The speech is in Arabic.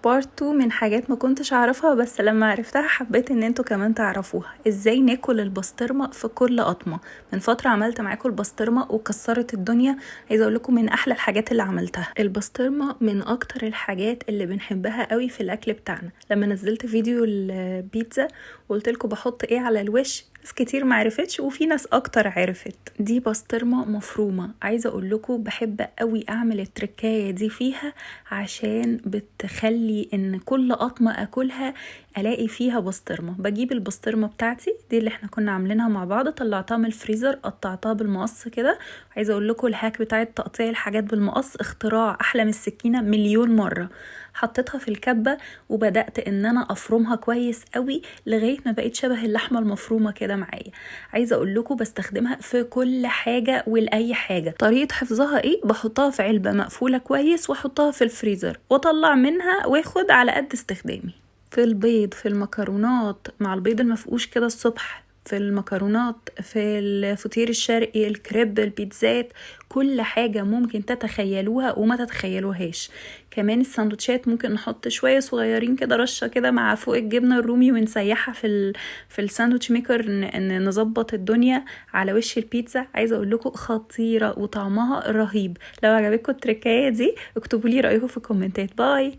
بارت 2 من حاجات ما كنتش اعرفها، بس لما عرفتها حبيت ان انتوا كمان تعرفوها. ازاي ناكل البسطرمه في كل قطمه. من فتره عملت معاكم البسطرمه وكسرت الدنيا. عايزه اقول لكم من احلى الحاجات اللي عملتها. البسطرمه من اكتر الحاجات اللي بنحبها قوي في الاكل بتاعنا. لما نزلت فيديو البيتزا وقلت لكم بحط ايه على الوش، ناس كتير معرفتش وفي ناس اكتر عرفت. دي بسطرمه مفرومه. عايزه اقول لكم بحب قوي اعمل التركايه دي فيها، عشان بتخلي ان كل قطمه اكلها الاقي فيها بسطرمه. بجيب البسطرمه بتاعتي دي اللي احنا كنا عاملينها مع بعض، طلعتها من الفريزر، قطعتها بالمقص كده. عايزه اقول لكم الهاك بتاع تقطيع الحاجات بالمقص اختراع احلى من السكينه مليون مره. حطيتها في الكبه وبدات ان انا افرمها كويس قوي لغايه ما بقيت شبه اللحمه المفرومه كده معايا. عايزه اقول لكم بستخدمها في كل حاجه ولاي حاجه. طريقه حفظها ايه؟ بحطها في علبه مقفوله كويس واحطها في الفريزر واطلع منها واخد على قد استخدامي. في البيض، في المكرونات مع البيض المفقوش كده الصبح، في المكرونات، في الفطير الشرقي، الكريب، البيتزات، كل حاجة ممكن تتخيلوها وما تتخيلوهاش. كمان الساندوتشات ممكن نحط شوية صغيرين كده، رشة كده مع فوق الجبنة الرومي ونسيحها في الساندوتش ميكر، نظبط الدنيا على وش البيتزا. عايزة اقول لكم خطيرة وطعمها رهيب. لو عجبتكم التركاية دي اكتبوا لي رأيكم في الكومنتات. باي.